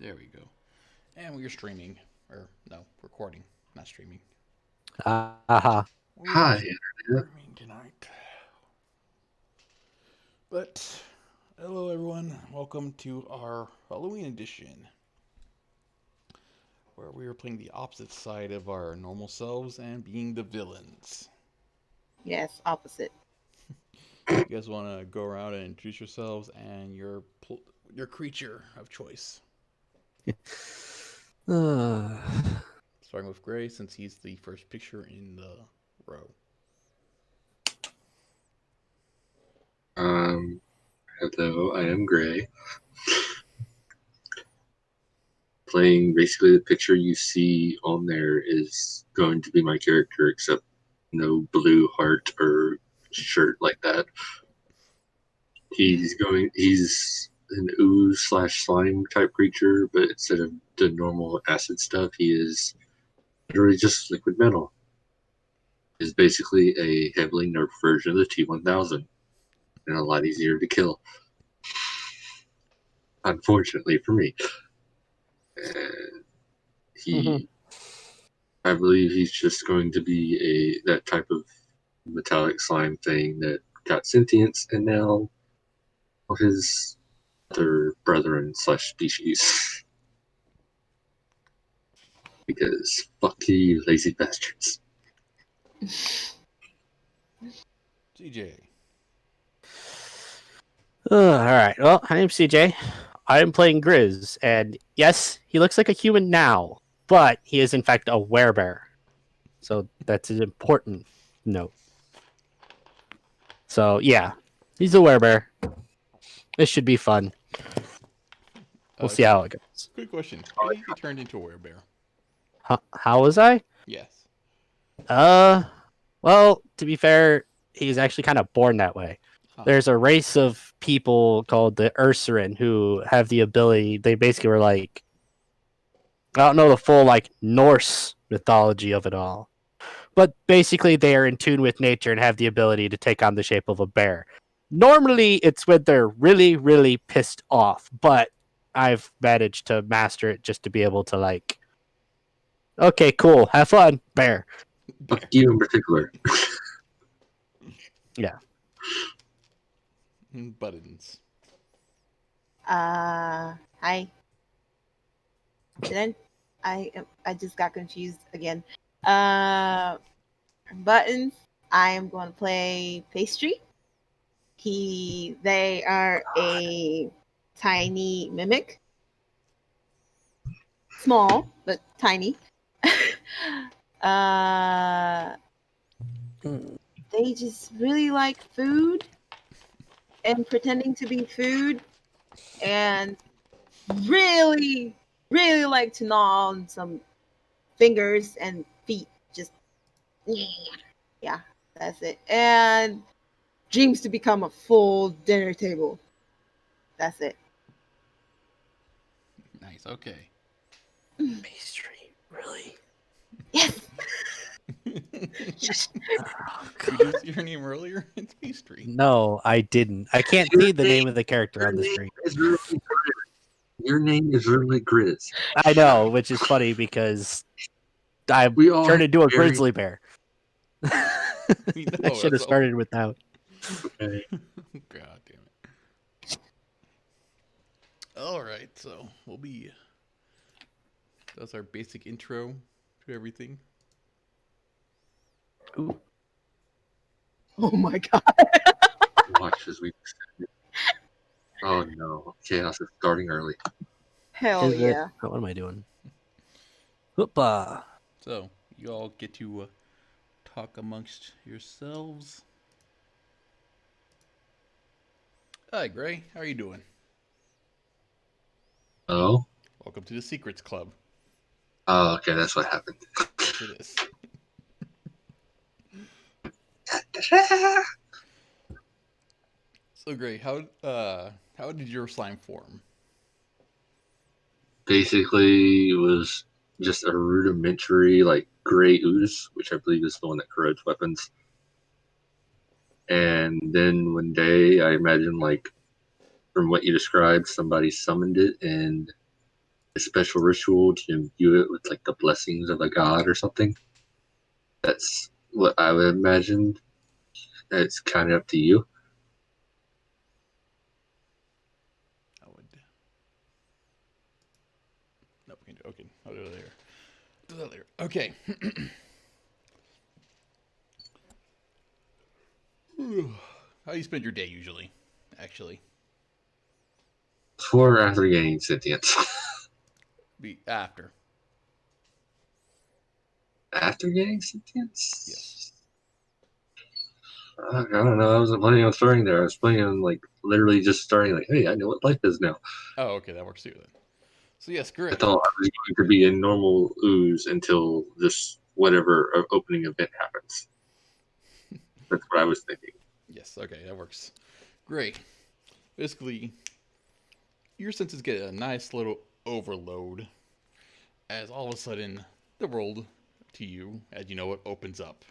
There we go. And we are streaming. Or, no, recording, not streaming. Haha. We are Hi, Internet. streaming tonight. But, hello everyone. Welcome to our Halloween edition, where we are playing the opposite side of our normal selves and being the villains. Yes, opposite. You guys want to go around and introduce yourselves and your creature of choice? Starting with Gray, since he's the first picture in the row. Hello, I am Gray. Playing basically the picture you see on there is going to be my character, except no blue heart or shirt like that. He's an ooze / slime type creature, but instead of the normal acid stuff, he is literally just liquid metal. Is basically a heavily nerfed version of the T-1000 and a lot easier to kill. Unfortunately for me. And I believe he's just going to be that type of metallic slime thing that got sentience, and now his other brethren / species. Because fuck you, lazy bastards. CJ. All right. Well, my name's CJ. I'm playing Grizz, and yes, he looks like a human now, but he is in fact a werebear. So that's an important note. So yeah, he's a werebear. This should be fun. We'll see how it goes. Quick question. How did you get turned into a werebear? How was I? Yes. Well, to be fair, he's actually kind of born that way. Huh. There's a race of people called the Ursarin who have the ability. They basically were like, I don't know the full Norse mythology of it all, but basically they are in tune with nature and have the ability to take on the shape of a bear. Normally, it's when they're really, really pissed off, but I've managed to master it just to be able to okay, cool, have fun, bear. Fuck you in particular. Yeah. Buttons. Hi. Then I just got confused again. Buttons. I am going to play Pastry. They are a tiny mimic. Small, but tiny. They just really like food and pretending to be food, and really, really like to gnaw on some fingers and feet. Just yeah, that's it. And dreams to become a full dinner table. That's it. Nice. Okay. Pastry, really? Yes. Did you see her name earlier? It's Pastry. No, I didn't. I can't see the name of the character on the screen. Your name is really Grizz. I know, which is funny because I We all turned into a very- grizzly bear. We I know, should have that's started with that. Okay. God damn it. Alright, so that's our basic intro to everything. Ooh. Oh my god. Watch as we. Oh no, chaos is starting early. Hell Is it? yeah. Oh, what am I doing? Whoopa. So, you all get to talk amongst yourselves. Hi, Gray. How are you doing? Oh? Welcome to the Secrets Club. Oh, okay, that's what happened. Yes, it is. So, Gray, how did your slime form? Basically, it was just a rudimentary, gray ooze, which I believe is the one that corrodes weapons. And then one day, I imagine, from what you described, somebody summoned it and a special ritual to imbue it with like the blessings of a god or something. That's what I would imagine. It's kind of up to you. I would. No, we can do. Okay, I'll do it later. Do that later. Okay. How do you spend your day usually? Actually, Before or after gaining sentience? be after. After gaining sentience? Yes. I don't know. I wasn't planning on starting there. I was planning on like literally just starting like, hey, I know what life is now. Oh, okay, that works too then. So yes, I great. thought I was going to be a normal ooze until this whatever opening event happens. That's what I was thinking. Yes, okay, that works. Great. Basically, your senses get a nice little overload as all of a sudden the world to you, as you know it, opens up.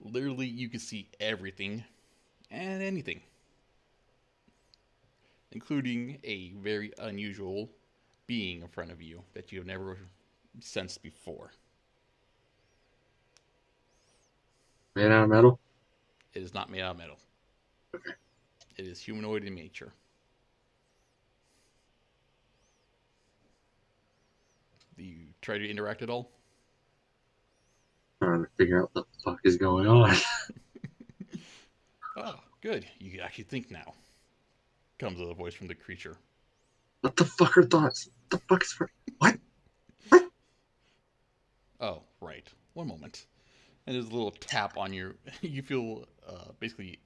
Literally, you can see everything and anything, including a very unusual being in front of you that you have never sensed before. Man out of metal? It is not made out of metal. Okay. It is humanoid in nature. Do you try to interact at all? Trying to figure out what the fuck is going on. Oh, good. You can actually think now. Comes a voice from the creature. What the fuck are thoughts? What the fuck is what? Oh, right. One moment. And there's a little tap on your. You feel basically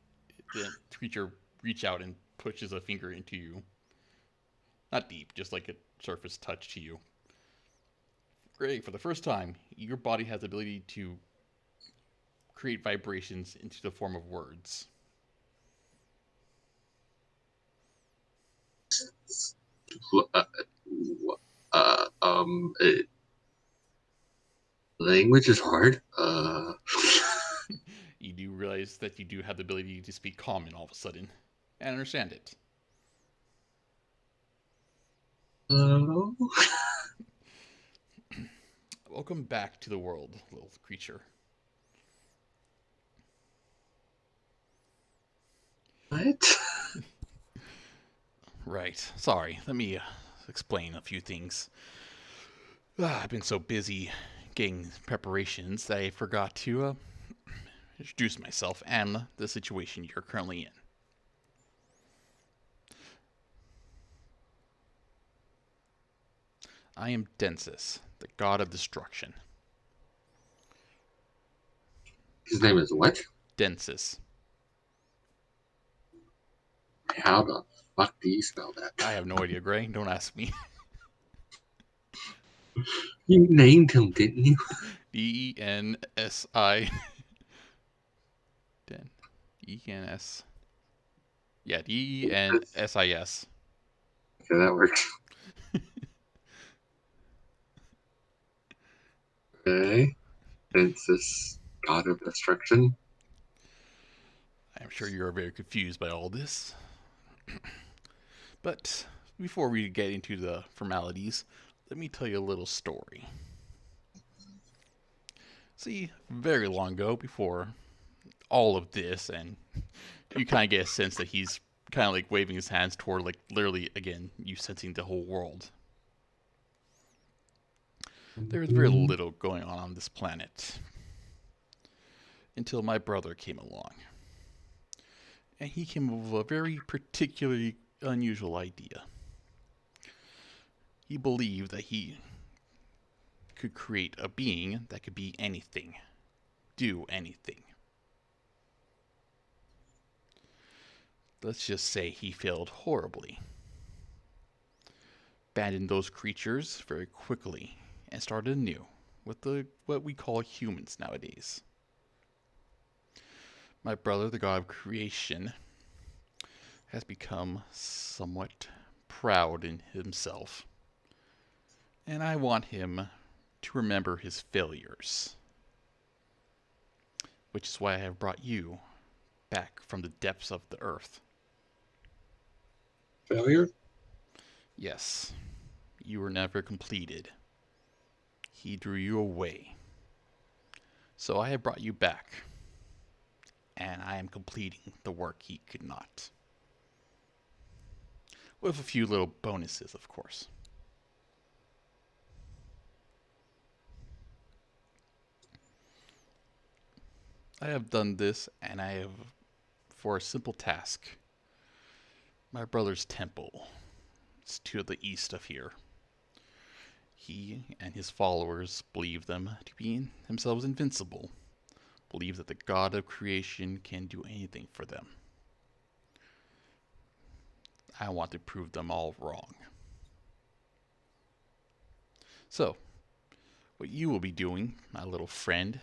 the creature reach out and pushes a finger into you. Not deep, just like a surface touch to you. Great. For the first time, your body has the ability to create vibrations into the form of words. Uh, language is hard. You do realize that you do have the ability to speak common all of a sudden and understand it. Uh, Welcome back to the world, little creature. what? Right. Sorry. Let me explain a few things. I've been so busy getting preparations that I forgot to introduce myself and the situation you're currently in. I am Densis, the god of destruction. His name is what? Densis. How the fuck do you spell that? I have no idea, Gray. Don't ask me. You named him, didn't you? D-E-N-S-I. Den. E-N-S. Yeah, D-E-N-S-I-S. Okay, that works. Okay. Princess, god of destruction. I'm sure you're very confused by all this. But before we get into the formalities, let me tell you a little story. See, very long ago, before all of this, and you kind of get a sense that he's kind of like waving his hands toward, like, literally, again, you sensing the whole world. There was very little going on this planet until my brother came along. And he came up with a very particularly unusual idea. He believed that he could create a being that could be anything, do anything. Let's just say he failed horribly. Abandoned those creatures very quickly and started anew with what we call humans nowadays. My brother, the god of creation, has become somewhat proud in himself. And I want him to remember his failures. Which is why I have brought you back from the depths of the earth. Failure? Yes, you were never completed. He drew you away. So I have brought you back, and I am completing the work he could not. With a few little bonuses, of course. I have done this, and I have for a simple task. My brother's temple is to the east of here. He and his followers believe them to be themselves invincible, believe that the God of creation can do anything for them. I want to prove them all wrong. So, what you will be doing, my little friend,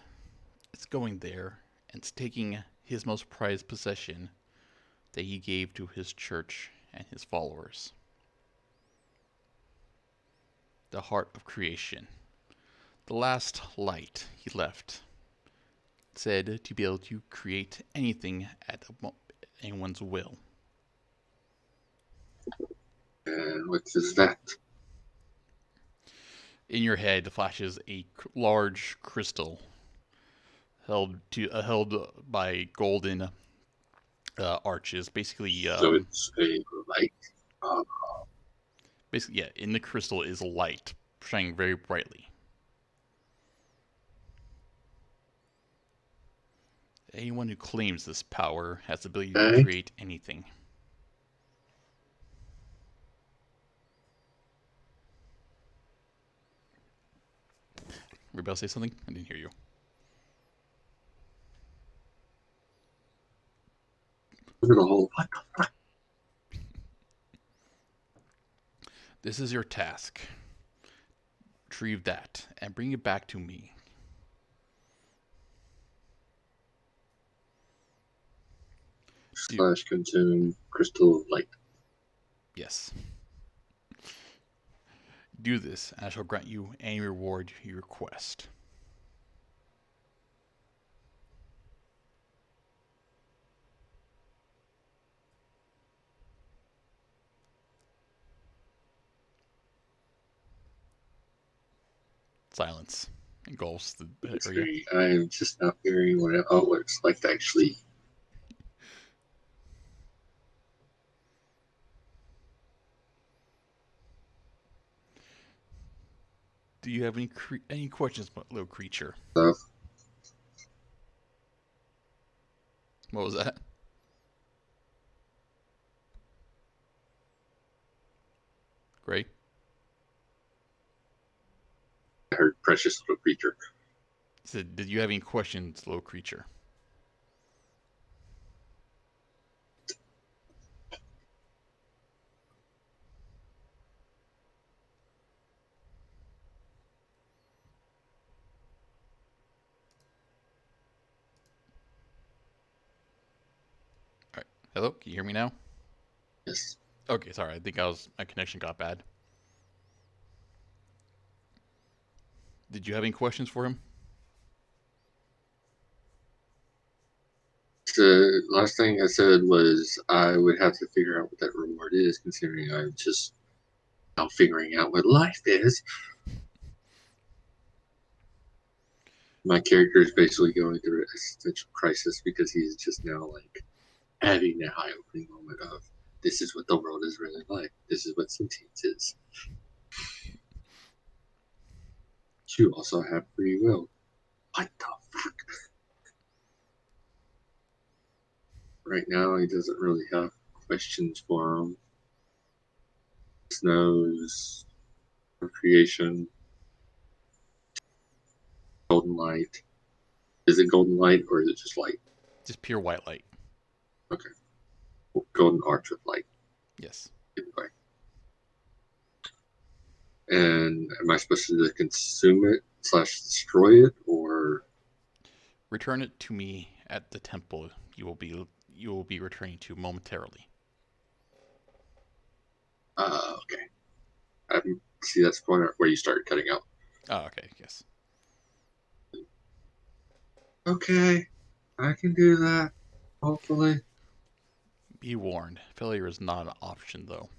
is going there and taking his most prized possession that he gave to his church and his followers. The heart of creation. The last light he left, said to be able to create anything at anyone's will. And what is that? In your head flashes a large crystal held by golden arches. Basically, So it's a light. basically, yeah. In the crystal is light shining very brightly. Anyone who claims this power has the ability to Okay. create anything. Were you about to say something? I didn't hear you. Look at the whole. What the fuck? This is your task. Retrieve that and bring it back to me. Slash consume crystal of light. Yes. Do this, and I shall grant you any reward you request. Silence engulfs the area. I'm just not hearing what it all looks like actually. Do you have any questions, little creature? Stuff. What was that? Gray? I heard precious little creature. He said, did you have any questions, little creature? Alright. Hello? Can you hear me now? Yes. Okay, sorry. I think my connection got bad. Did you have any questions for him? The last thing I said was I would have to figure out what that reward is, considering I'm just now figuring out what life is. My character is basically going through an existential crisis because he's just now like having that eye-opening moment of this is what the world is really like. This is what sentience is. You also have free will. What the fuck? Right now, he doesn't really have questions for him. Just knows creation, golden light. Is it golden light or is it just light? Just pure white light. Okay. Golden arch with light. Yes. Anyway. And am I supposed to consume it / destroy it, or Return it to me at the temple you will be returning to momentarily. okay. See, that's the point where you start cutting out. Oh, okay, yes. Okay, I can do that. Hopefully. Be warned, failure is not an option, though.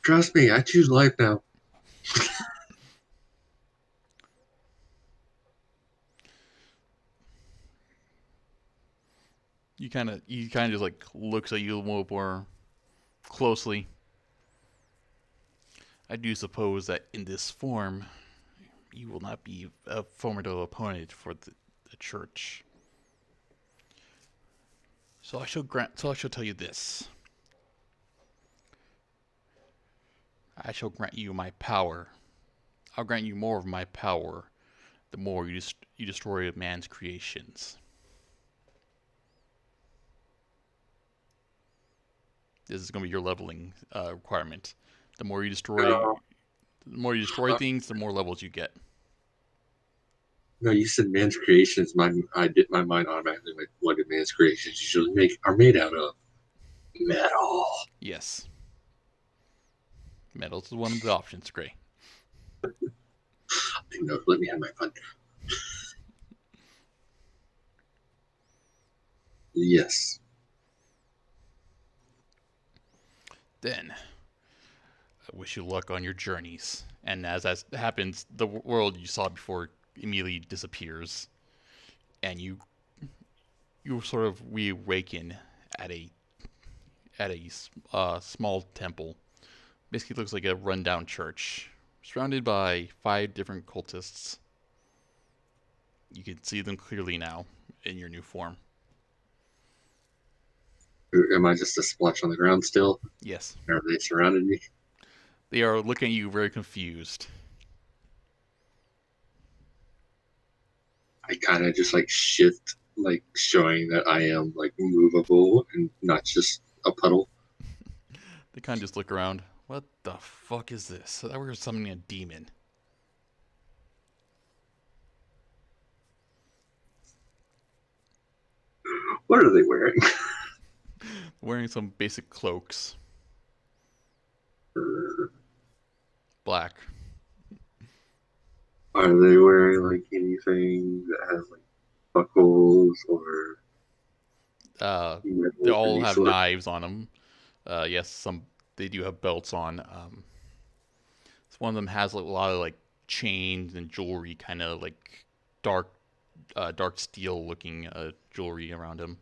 Trust me, I choose life now. He kind of just like looks at you a little more closely. I do suppose that in this form, you will not be a formidable opponent for the church. So I shall tell you this. I shall grant you my power. I'll grant you more of my power the more you destroy a man's creations. This is going to be your leveling requirement. The more you destroy things, the more levels you get. No, you said man's creations. My mind automatically went, what do man's creations usually are made out of? Metal. Yes. Metals is one of the options, Gray. No, let me have my fun. Yes. Then, I wish you luck on your journeys. And as that happens, the world you saw before immediately disappears, and you sort of reawaken at a small temple. Basically, looks like a rundown church, surrounded by 5 different cultists. You can see them clearly now in your new form. Am I just a splotch on the ground still? Yes, Or have they surrounded me? they are looking at you very confused. I kind of just like shift, like showing that I am like movable and not just a puddle. They kind of just look around. What the fuck is this? I thought we were summoning a demon. What are they wearing? Wearing some basic cloaks. Are Black. they wearing like anything that has like buckles or? They all have sort? knives on them. Yes, they do have belts on. One of them has a lot of like chains and jewelry, kind of like dark, dark steel looking jewelry around him.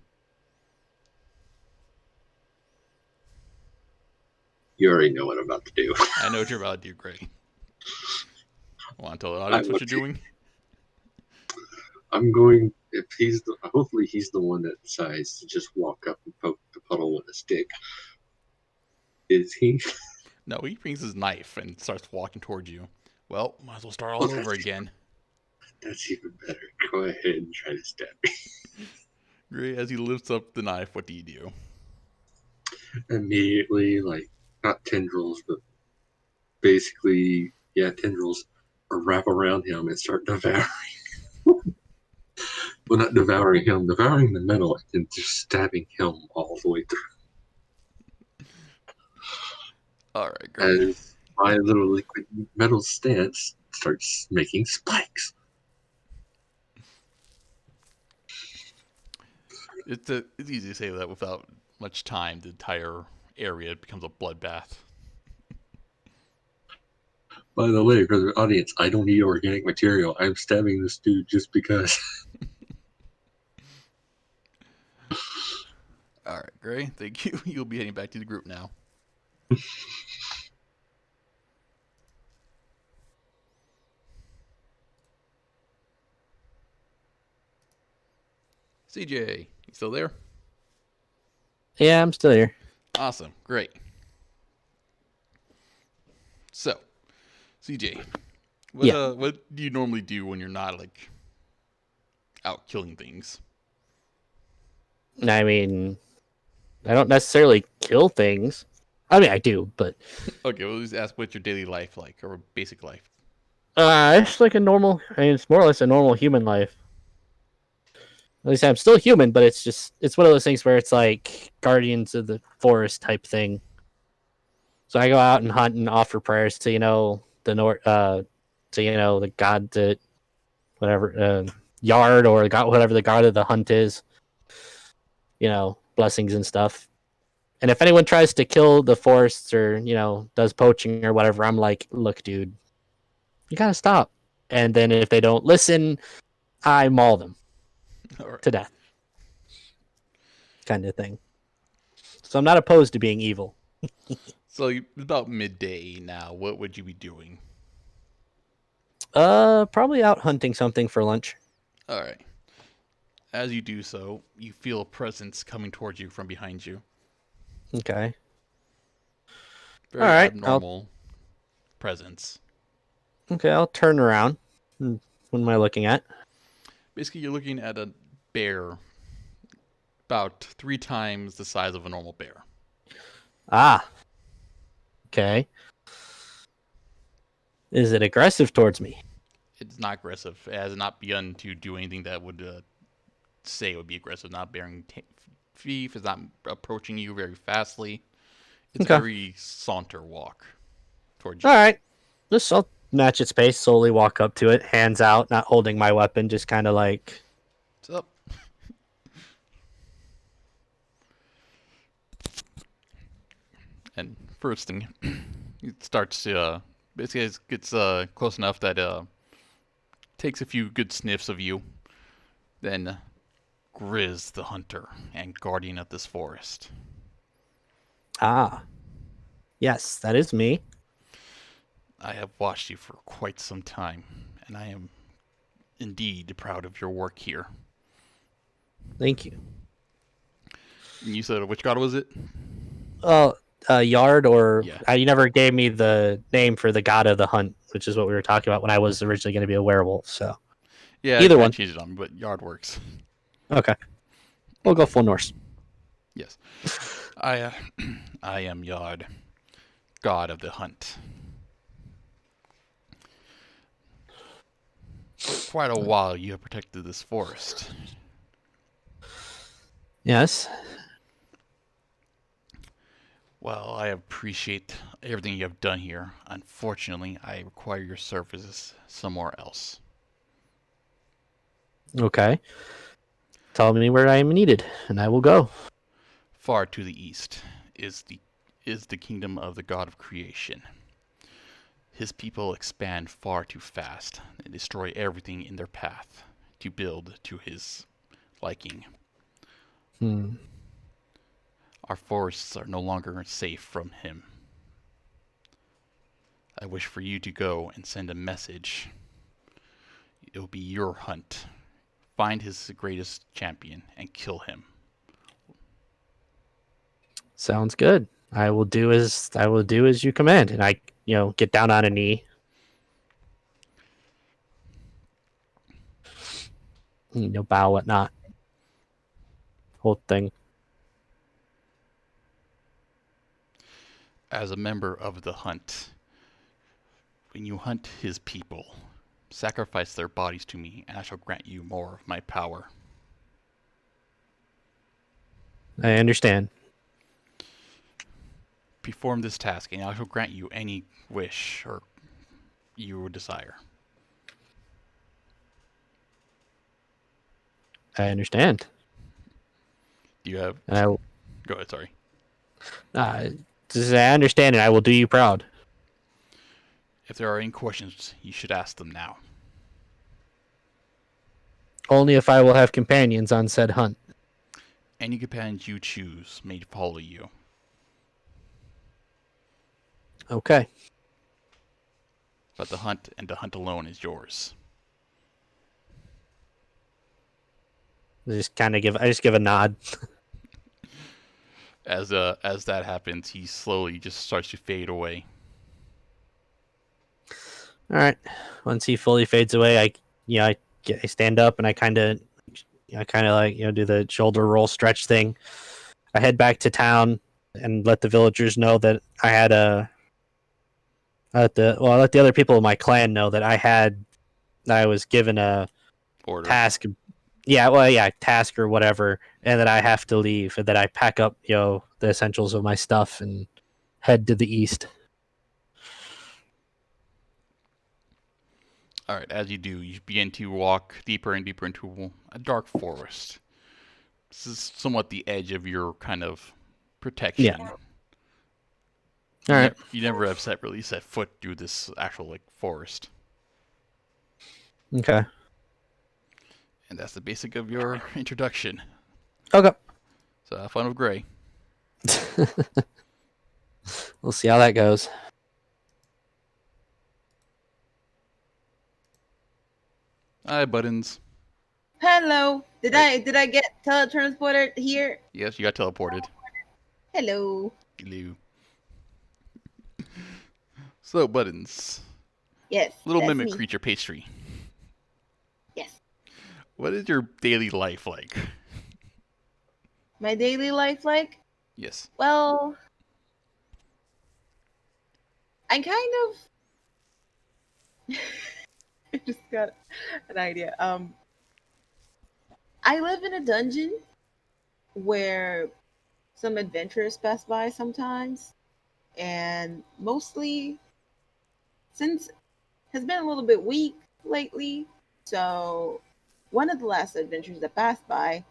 You already know what I'm about to do. I know what you're about to do, Gray. Want to tell the audience what you're doing? I'm going. If hopefully he's the one that decides to just walk up and poke the puddle with a stick. Is he? No, he brings his knife and starts walking towards you. Well, might as well start all over again. That's even better. Go ahead and try to stab me. Gray, as he lifts up the knife, what do you do? Immediately, like not tendrils, but basically, yeah, tendrils wrap around him and start devouring. Well, not devouring him, devouring the metal and just stabbing him all the way through. All right, Gray. As my little liquid metal stance starts making spikes. It's easy to say that without much time. The entire area becomes a bloodbath. By the way, for the audience, I don't eat organic material. I'm stabbing this dude just because. All right, Gray. Thank you. You'll be heading back to the group now. CJ, you still there? Yeah, I'm still here. Awesome. Great. So, CJ, what do you normally do when you're not like out killing things? I mean, I don't necessarily kill things. I mean, I do, but Okay, well, let's ask what's your daily life like, or basic life? it's like a normal. I mean, it's more or less a normal human life. At least I'm still human, but it's one of those things where it's like Guardians of the Forest type thing. So I go out and hunt and offer prayers to the the god that whatever yard or god whatever the god of the hunt is. Blessings and stuff. And if anyone tries to kill the forests or, does poaching or whatever, I'm like, look, dude, you gotta stop. And then if they don't listen, I maul them All right. to death. Kind of thing. So I'm not opposed to being evil. So it's about midday now. What would you be doing? Probably out hunting something for lunch. All right. As you do so, you feel a presence coming towards you from behind you. Okay. Very All right, abnormal presence. Okay, I'll turn around. What am I looking at? Basically, you're looking at a bear about 3 times the size of a normal bear. Ah. Okay. Is it aggressive towards me? It's not aggressive. It has not begun to do anything that would say it would be aggressive. Not bearing thief. It's not approaching you very fastly. It's Okay. very saunter walk towards you. All right. I'll match its pace, slowly walk up to it, hands out, not holding my weapon, just kind of like... What's up? And first thing, it starts to basically it gets close enough that takes a few good sniffs of you. Then Grizz the hunter and guardian of this forest. Ah. Yes, that is me. I have watched you for quite some time, and I am indeed proud of your work here. Thank you. And you said which god was it? Yard, or Yeah. you never gave me the name for the god of the hunt, which is what we were talking about when I was originally going to be a werewolf. So Yeah, Either I one. changed it on me, but Yard works. okay, we'll go full Norse. Yes. I am Yard, god of the hunt. For quite a while you have protected this forest. Yes. Well, I appreciate everything you have done here. Unfortunately, I require your services somewhere else. Okay. Tell me where I am needed, and I will go. Far to the east is the kingdom of the god of creation. His people expand far too fast and destroy everything in their path to build to his liking. Hmm. Our forests are no longer safe from him. I wish for you to go and send a message. It will be your hunt. Find his greatest champion and kill him. Sounds good. I will do as you command, and I, get down on a knee. Bow, whatnot. Whole thing. As a member of the hunt, when you hunt his people, sacrifice their bodies to me, and I shall grant you more of my power. I understand. Perform this task, and I shall grant you any wish or you would desire. I understand. Do you have? And I, Go ahead. Sorry. just I understand, and I will do you proud. If there are any questions, you should ask them now. Only if I will have companions on said hunt. Any companions you choose may follow you. Okay. But the hunt and the hunt alone is yours. I just give a nod. As that happens, he slowly just starts to fade away. All right. Once he fully fades away, I stand up and I kind of like do the shoulder roll stretch thing. I head back to town and let the villagers know that I had let the other people of my clan know that I was given a Order. task. Task or whatever, and that I have to leave, and that I pack up, the essentials of my stuff and head to the east. All right, as you do, you begin to walk deeper and deeper into a dark forest. This is somewhat the edge of your kind of protection. Yeah. All right. You never have really set foot through this actual like forest, Okay. and that's the basic of your introduction. Okay. So have fun with Gray. We'll see how that goes. Hi, Buttons. Hello. Did Right. I get teletransported here? Yes, you got teleported. Hello. Hello. So, Buttons. Yes. Little that's mimic me. creature pastry. Yes. What is your daily life like? My daily life like? Yes. Well, I kind of I just got an idea. I live in a dungeon where some adventurers pass by sometimes, and mostly since has been a little bit weak lately. So one of the last adventures that passed by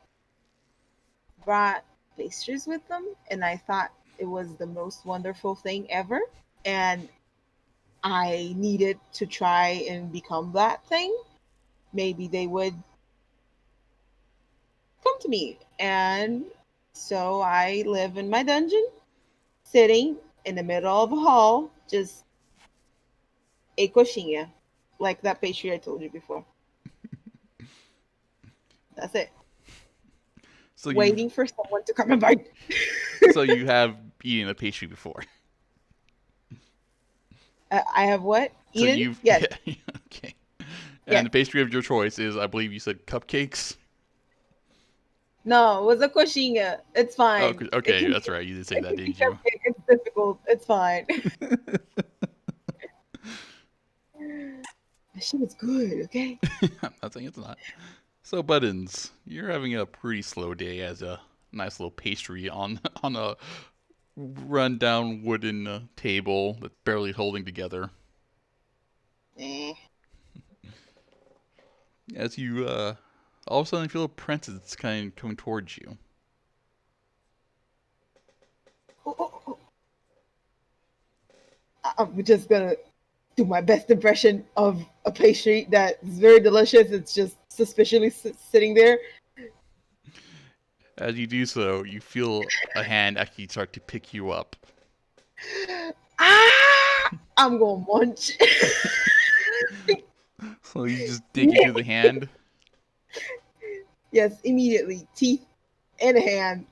brought pastries with them, and I thought it was the most wonderful thing ever. And I needed to try and become that thing. Maybe they would come to me. And so I live in my dungeon, sitting in the middle of a hall, just a coxinha, like that pastry I told you before. That's it. So you Waiting for someone to come and bite. so you have eaten a pastry before. I have what? So Eden? you've Yes. yeah, okay. And Yes. the pastry of your choice is, I believe you said cupcakes. No, it was a coxinha. It's Oh, fine. okay, that's right. You did say It that, can be didn't you? cupcake. It's difficult. It's fine. That shit was good, okay? I'm not saying it's not. So, Buttons, you're having a pretty slow day as a nice little pastry on on a rundown wooden table that's barely holding together. Eh. As you all of a sudden feel a presence kind of coming towards you. Oh, oh, oh. I'm just gonna do my best impression of a pastry that is very delicious. It's just suspiciously sitting there. As you do so, you feel a hand actually start to pick you up. Ah! I'm gonna munch. So you just dig into the hand. Yes, immediately. Teeth in hand.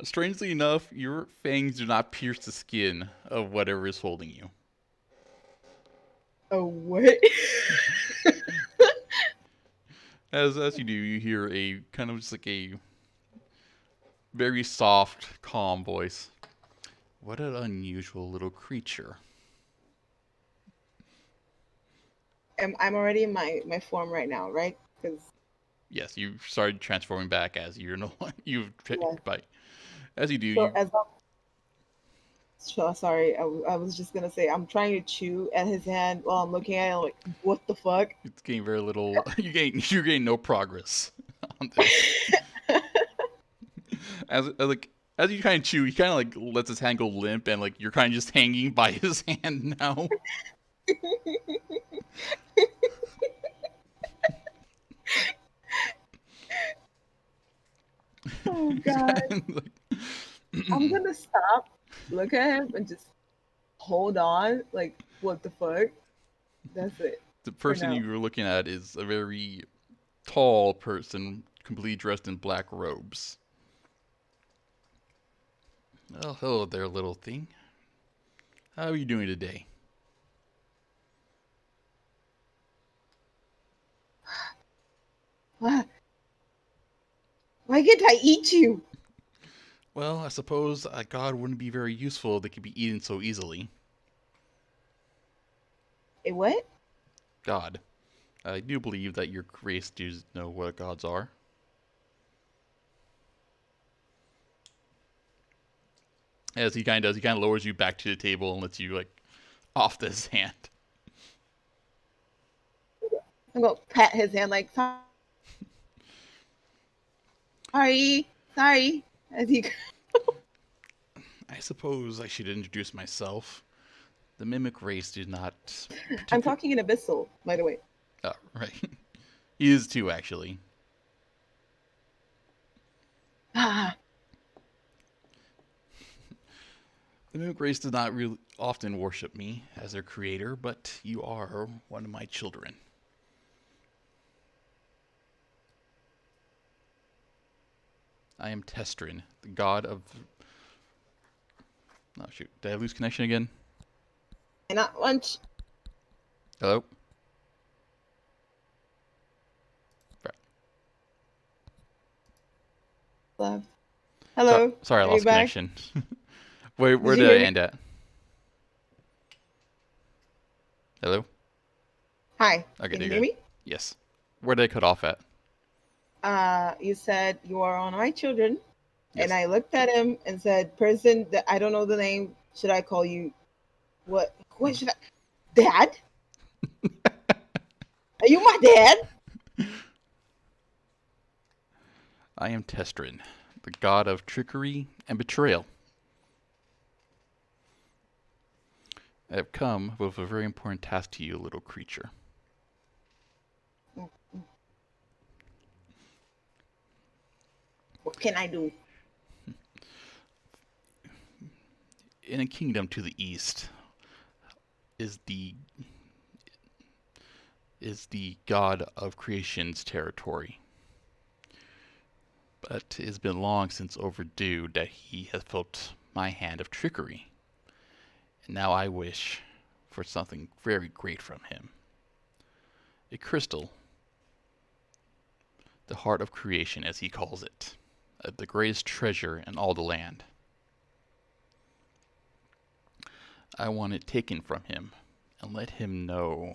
Strangely enough, your fangs do not pierce the skin of whatever is holding you. Oh, what? As you do, you hear a kind of just like a very soft, calm voice. What an unusual little creature. I'm already in my form right now, right? Because Yes, you started transforming back as you're no you've Yeah. by as you do so you as I'm so sorry, I was just gonna say I'm trying to chew at his hand while I'm looking at it. I'm like, what the fuck? it's gain very little you gain no progress on this. As you kind of chew, he kind of like lets his hand go limp, and like you're kind of just hanging by his hand now. Oh god. Like, I'm gonna stop, look at him, and just hold on. Like, what the fuck? That's it. the person now. you were looking at is a very tall person, completely dressed in black robes. Oh, hello there, little thing. How are you doing today? Why can't I eat you? Well, I suppose God wouldn't be very useful if they could be eaten so easily. A what? God. I do believe that your race does know what gods are. As he kind of does, he kind of lowers you back to the table and lets you like off this hand. I'm gonna pat his hand like, sorry, sorry. As he, I suppose I should introduce myself. The mimic race did not. I'm talking in Abyssal, by the way. Oh, right. He is too, actually. Ah, The mimic race does not really often worship me as their creator, but you are one of my children. I am Testrin, the god of. Oh shoot! Did I lose connection again? and not lunch. Hello. Right. Left. Hello. Sorry, I Are lost you back? connection. Where Did you did I hear me? end at? Hello. Hi. Okay, Can there you you hear go. me? Yes. Where did I cut off at? You said you are on my children, Yes. and I looked at him and said, "Person that I don't know the name. Should I call you? What? What should I? Dad? Are you my dad?" I am Testrin, the god of trickery and betrayal. I have come with a very important task to you, little creature. What can I do? In a kingdom to the east is the god of creation's territory. But it has been long since overdue that he has felt my hand of trickery. And now I wish for something very great from him. A crystal, the heart of creation as he calls it, the greatest treasure in all the land. I want it taken from him and let him know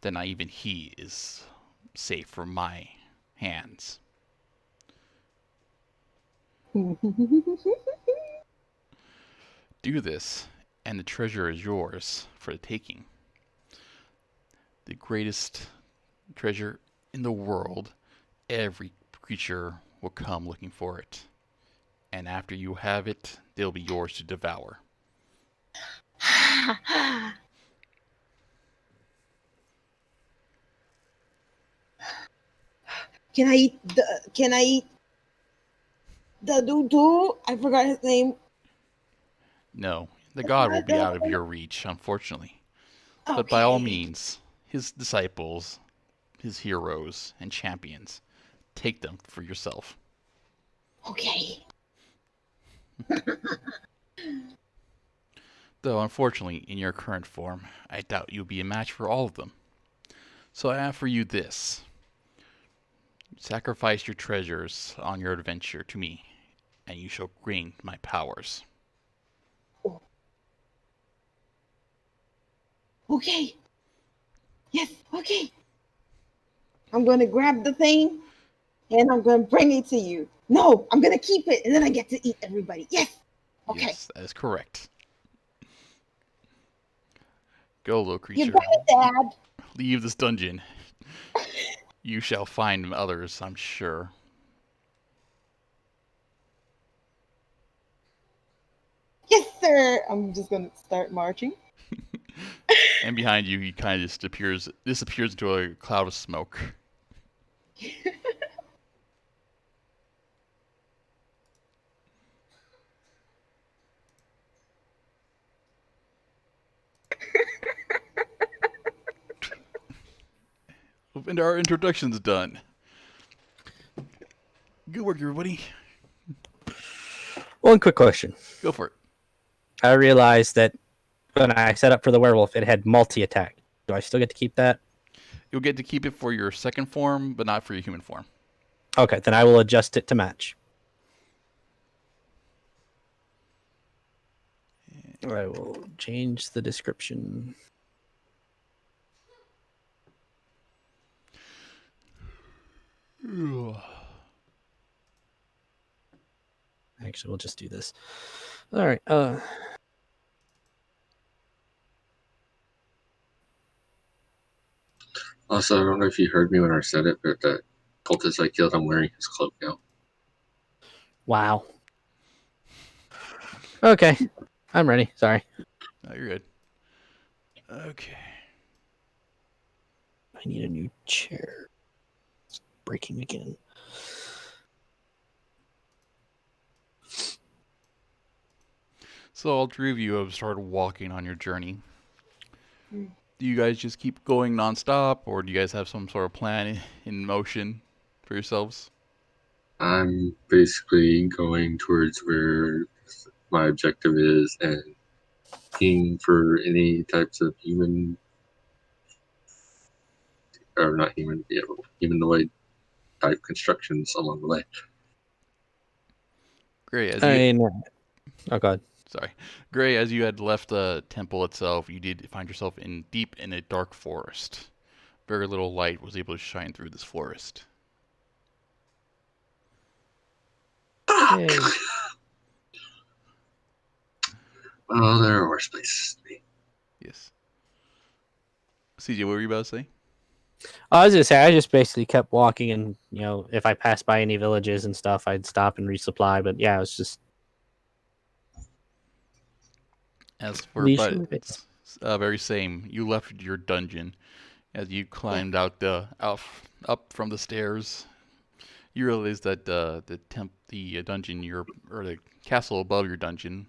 that not even he is safe from my hands. Do this, and the treasure is yours for the taking. The greatest treasure in the world, every creature will come looking for it. And after you have it, they'll be yours to devour. Can I eat the? Can I eat the doo? I forgot his name. No, the god will be out of your reach, unfortunately. But by all means, his disciples, his heroes, and champions, take them for yourself. Okay. Though, unfortunately, in your current form, I doubt you'll be a match for all of them. So I offer you this. Sacrifice your treasures on your adventure to me, and you shall gain my powers. Okay. Yes. Okay. I'm gonna grab the thing, and I'm gonna bring it to you. No, I'm gonna keep it, and then I get to eat everybody. Yes. Okay. Yes, that is correct. Go, little You creature. got it, Dad. Leave this dungeon. You shall find others, I'm sure. Yes, sir. I'm just gonna start marching. And behind you, he kind of just disappears into a cloud of smoke. And our introduction's done. Good work, everybody. One quick question. Go for it. I realized that when I set up for the werewolf, it had multi-attack. Do I still get to keep that? You'll get to keep it for your second form, but not for your human form. Okay, then I will adjust it to match. I will change the description. Actually, we'll just do this. All right. Also, I don't know if you heard me when I said it, but that cultist I killed, I'm wearing his cloak now. Wow. Okay, I'm ready. Sorry. No, you're good. Okay. I need a new chair. It's breaking again. So all three of you have started walking on your journey. Mm. Do you guys just keep going nonstop, or do you guys have some sort of plan in motion for yourselves? I'm basically going towards where my objective is and looking for any types of human, or not human, yeah, humanoid type constructions along the way. Gray, as I you mean, oh god. sorry, Gray, as you had left the temple itself, you did find yourself in deep in a dark forest. Very little light was able to shine through this forest. Yay. Well, there are worse places to be. Yes. CJ, what were you about to say? I was gonna say I just basically kept walking, and if I passed by any villages and stuff, I'd stop and resupply. But yeah, it was just As for leisurely Bud, pace. very same. You left your dungeon as you climbed out up from the stairs. You realized that the dungeon or the castle above your dungeon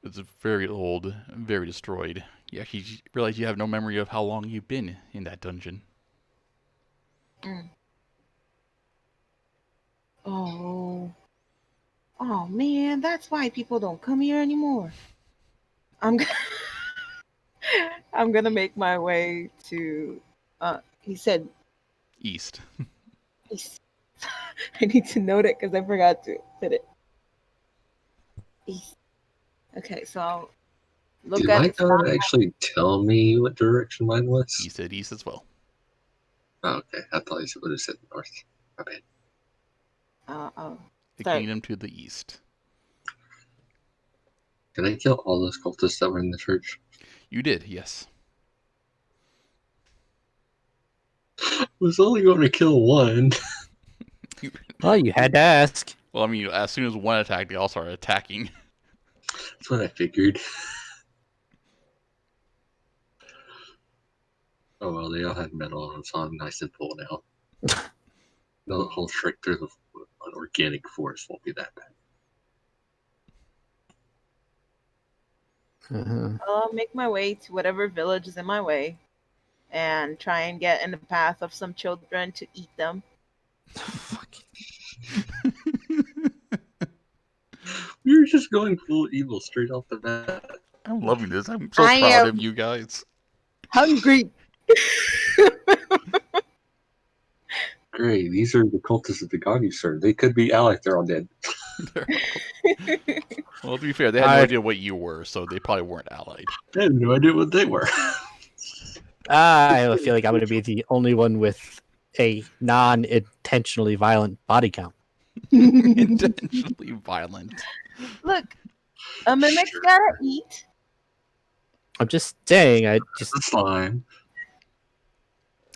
was very old, very destroyed. You actually realize you have no memory of how long you've been in that dungeon. Mm. Oh. Oh man, that's why people don't come here anymore. I'm g- I'm gonna make my way to he said East. east. I need to note it because I forgot to put it. East. Okay, so I'll look Did at my it. god actually tell me what direction mine was? He said east as well. Oh, okay, I thought he would have said north. My bad. Oh, The sorry. kingdom to the east. Did I kill all those cultists that were in the church? You did, yes. I was only going to kill one. Well, you had to ask. Well, I mean, as soon as one attacked, they all started attacking. That's what I figured. Oh well, they all had metal on them, so I'm nice and full now. The whole trek through an organic forest won't be that bad. I'll make my way to whatever village is in my way, and try and get in the path of some children to eat them. We were just going full evil straight off the bat. I'm loving this. I'm so I proud am- of you guys. Hungry. Great, these are the cultists of the god you serve. They could be allies. They're all dead. Well, to be fair, they had no idea what you were, so they probably weren't allied. I had no idea what they were. I have a feeling I'm going to be the only one with a non-intentionally violent body count. Intentionally violent. Look, a mimic's Sure. gotta eat. I'm just saying. That's fine.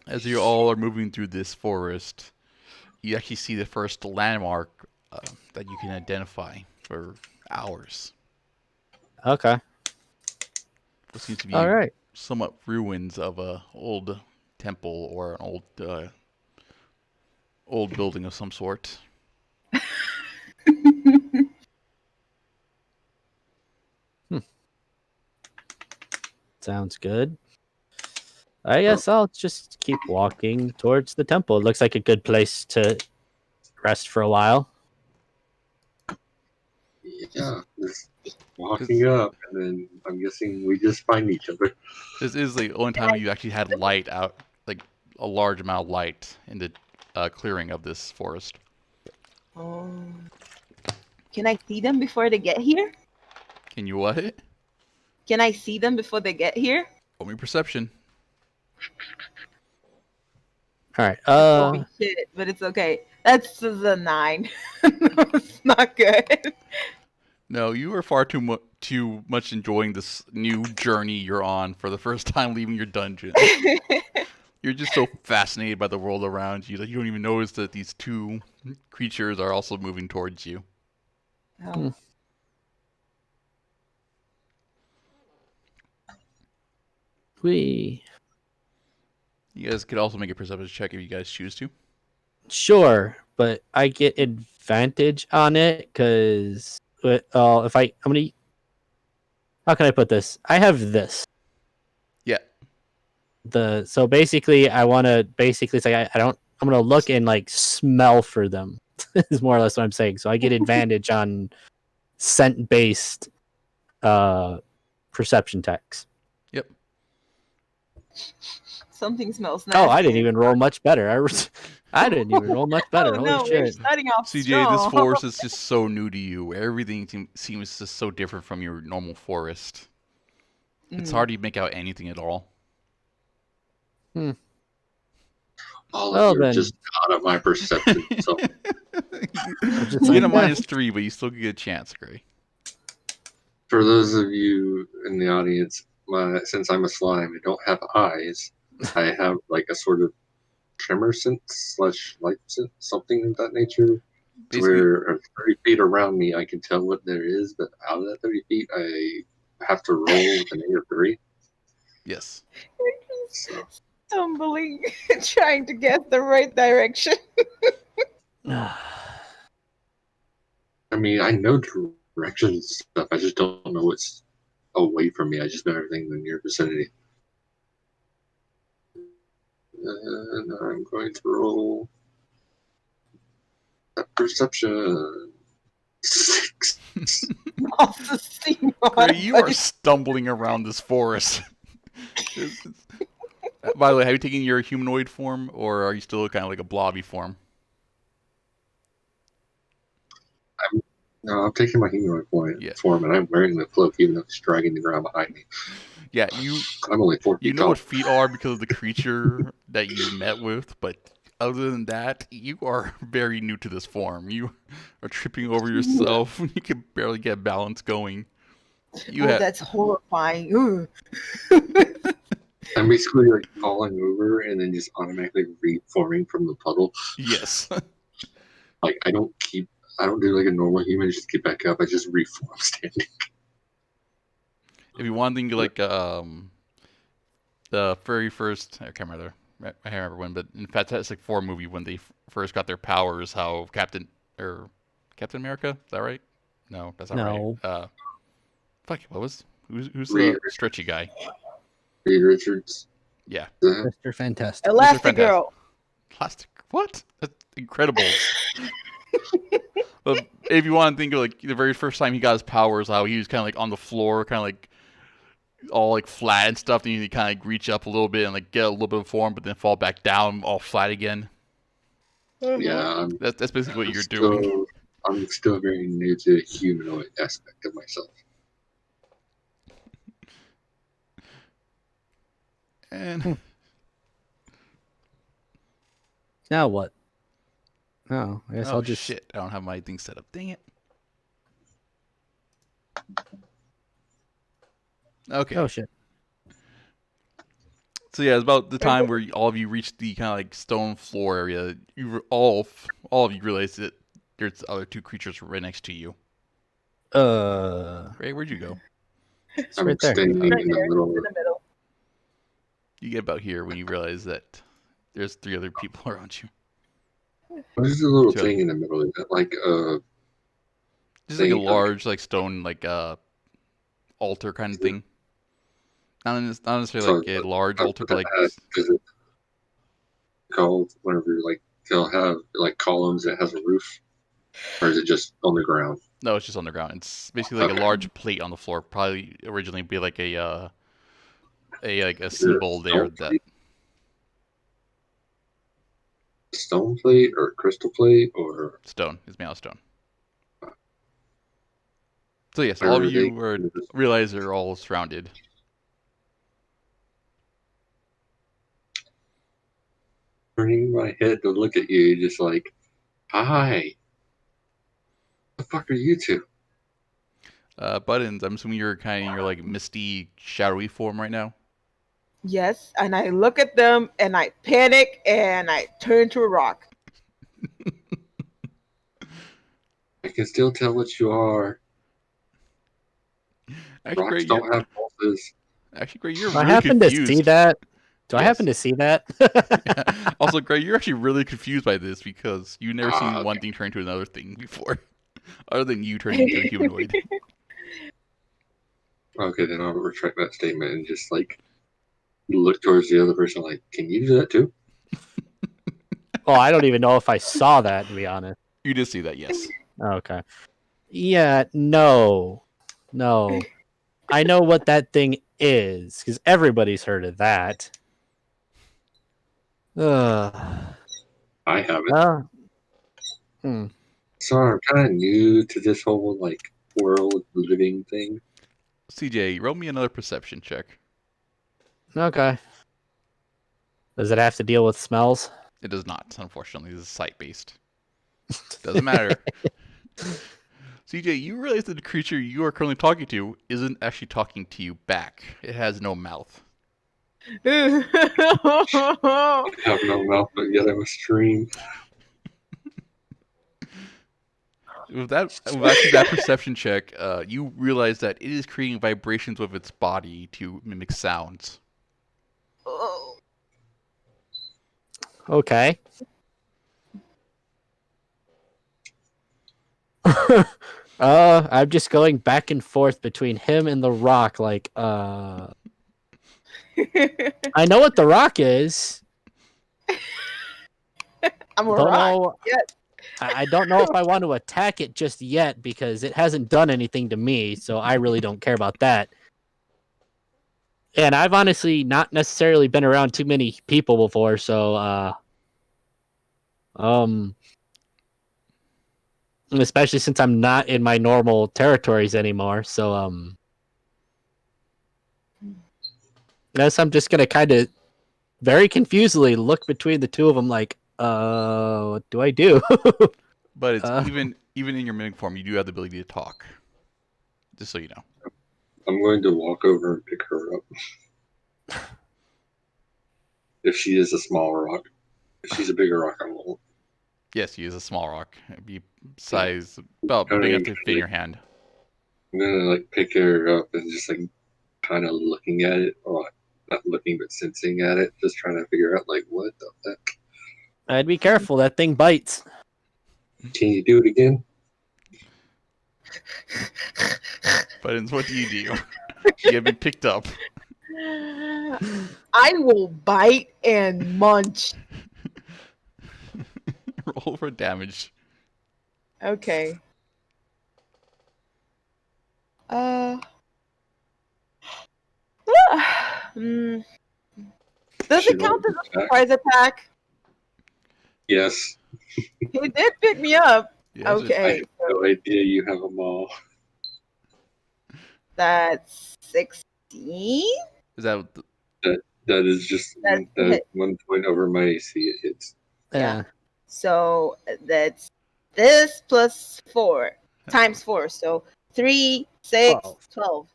As you all are moving through this forest, you actually see the first landmark that you can identify for hours. Okay. What seems to be All right. somewhat ruins of a old temple or an old building of some sort. Sounds good. I guess I'll just keep walking towards the temple. It looks like a good place to rest for a while. Yeah, just walking up, and then I'm guessing we just find each other. This is the only time you actually had light out, like a large amount of light in the clearing of this forest. Oh. Can I see them before they get here? Can you what? Can I see them before they get here? Roll me perception. All right. Holy shit, but it's okay. That's a 9. It's not good. No, you are far too much enjoying this new journey you're on for the first time leaving your dungeon. You're just so fascinated by the world around you that you don't even notice that these two creatures are also moving towards you. Oh. We You guys could also make a perception check if you guys choose to. sure, but I get advantage on it because if I'm gonna. How can I put this? I have this. Yeah. So basically I want to basically say I don't. I'm gonna look and like smell for them. Is more or less what I'm saying. So I get advantage on scent based perception checks. Yep. Something smells nasty. Oh, I didn't even roll much better. I didn't even roll much better. Oh Holy no, we're shit! starting off CJ, this strong. forest is just so new to you. Everything seems just so different from your normal forest. It's hard to make out anything at all. All Well, of you are then- just out of my perception. So Just You get a like, -3, but you still get a chance, Gray. for those of you in the audience, since I'm a slime, I don't have eyes. I have like a sort of tremor sense / light sense, something of that nature. Basically, Where 30 feet around me, I can tell what there is, but out of that 30 feet, I have to roll with an -3. yes. So Stumbling, trying to get the right direction. I mean, I know directions and stuff. I just don't know what's away from me. I just know everything in the near vicinity. And I'm going to roll a perception 6. Off the scene. Gray, you are stumbling around this forest. By the way, have you taken your humanoid form, or are you still kind of like a blobby form? No, I'm taking my humanoid Yeah. form, and I'm wearing the cloak, even though it's dragging the ground behind me. Yeah, I'm only 4 feet you know tall. what feet are because of the creature that you met with, but other than that, you are very new to this form. You are tripping over yourself. You can barely get balance going. That's horrifying. Ooh. I'm basically like falling over and then just automatically reforming from the puddle. Yes. Like I don't do like a normal human, just get back up. I just reform standing. If you want to think like the very first, I can't remember when, but in Fantastic Four movie when they first got their powers, how Captain America, is that right? No, that's not No. right. Fuck, who's Reed. the stretchy guy? Reed Richards. Yeah, Mr. Fantastic. Elastigirl. plastic. What? That's incredible. But if you want to think of like the very first time he got his powers, how he was kind of like on the floor, kind of like all like flat and stuff, then you kind of like reach up a little bit and like get a little bit of form, but then fall back down all flat again. Yeah, That's basically what you're doing. I'm still very new to the humanoid aspect of myself. And Now what? Oh, I guess oh I'll just. shit, I don't have my thing set up. Dang it. Okay. Oh shit. So yeah, it's about the time where all of you reached the kind of like stone floor area. All of you realized that there's other two creatures right next to you. Ray, where'd you go? It's I'm right there. standing Right in the there, middle. in the middle. You get about here when you realize that there's 3 other people around you. There's a little Sure. thing in the middle. Is that like Just like a thing, large like stone like altar kind of thing. Not necessarily like a large altar, but like is it called whenever like they'll have like columns that has a roof, or is it just on the ground? no, it's just on the ground. It's basically like a Okay. large plate on the floor. Probably originally be like a symbol there that Stone plate or crystal plate or stone is made out of stone. So yes, all of you realize they're all surrounded. turning my head to look at you, just like, hi. The fuck are you two? Buttons, I'm assuming you're kind of in your like misty, shadowy form right now. Yes, and I look at them and I panic and I turn to a rock. I can still tell what you are. Actually, Rocks great. don't have pulses. Actually, Gray, you're Do I really happen to confused. see that? Do I Yes. happen to see that? Also, Gray, you're actually really confused by this because you've never seen Ah, one thing turn into another thing before, other than you turning into a humanoid. Okay, then I'll retract that statement and just like look towards the other person. Like, can you do that too? Oh, I don't even know if I saw that, to be honest. You did see that, yes. Okay. Yeah, no. No. I know what that thing is, because everybody's heard of that. Ugh. I haven't. Hmm. So I'm kind of new to this whole like world living thing. CJ, roll me another perception check. Okay. Does it have to deal with smells? It does not, unfortunately. This is sight-based. Doesn't matter. CJ, you realize that the creature you are currently talking to isn't actually talking to you back. It has no mouth. I have no mouth, but yet I'm a stream. With actually that perception check, you realize that it is creating vibrations with its body to mimic sounds. Oh. Okay. I'm just going back and forth between him and the rock. Like, I know what the rock is. I'm a Don't rock. know. Yes. I don't know if I want to attack it just yet because it hasn't done anything to me, so I really don't care about that. And I've honestly not necessarily been around too many people before, so especially since I'm not in my normal territories anymore, so guess I'm just gonna kind of very confusedly look between the two of them, like, what do I do? But it's Uh. even in your mimic form, you do have the ability to talk. Just so you know. I'm going to walk over and pick her up. If she is a small rock. If she's a bigger rock, I won't. Yes, he is a small rock. It'd be size about Kinda big enough to like- fit in your hand. I'm gonna like pick her up and just like kind of looking at it, or not looking but sensing at it, just trying to figure out like what the heck. I'd be careful. That thing bites. Can you do it again? But what do? You have been picked up. I will bite and munch. Roll for damage. Okay. Mm. Does She it count as rolled a attack. surprise attack? Yes. He did pick me up. Yes, I Okay, have no idea you have them all. that's 16. Is that That is just That's that hit. 1 point over my AC. It hits. Yeah. So that's this plus 4 times 4. So 3, 6, 12.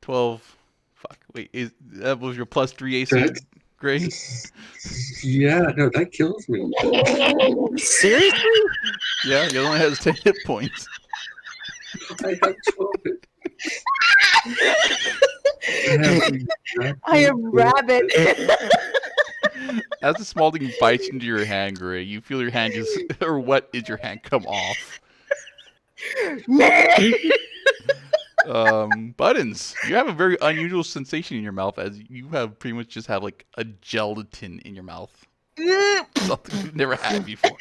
12? Fuck. Wait, that was your plus 3 AC, That's- Gray? Yeah, no, that kills me. Seriously? Yeah, he only has 10 hit points. I have 12 hit. I am rabid. As the small thing bites into your hand, Gray, you feel your hand just, or what is your hand, come off. Buttons, you have a very unusual sensation in your mouth, as you have pretty much just have like a gelatin in your mouth. Something you've never had before.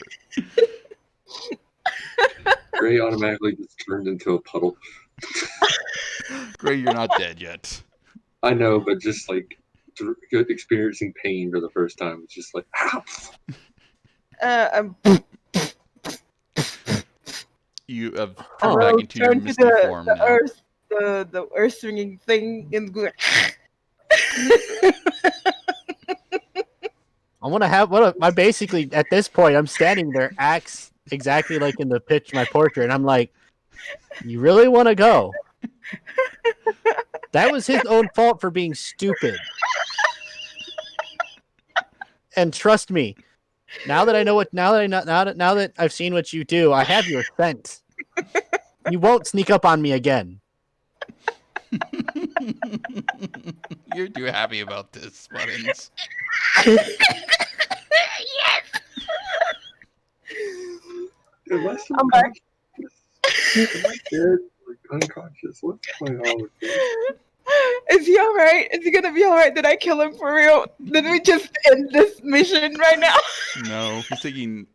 Gray automatically just turned into a puddle. Gray, you're not dead yet. I know, but just like experiencing pain for the first time, it's just like, ow! You have I turned back will into your turn to misty form the now. earth, the earth swinging thing in the. I want to have I basically at this point I'm standing there, axe exactly like in the pitch my portrait, and I'm like, you really want to go? That was his own fault for being stupid. And trust me, now that I know what now that I've seen what you do, I have your scent. You won't sneak up on me again. You're too happy about this, Buttons. Yes. Am I still I'm back. unconscious? Am I dead? Like unconscious? What's going on with me? Is he all right? Is he gonna be all right? Did I kill him for real? Did we just end this mission right now? No, he's taking.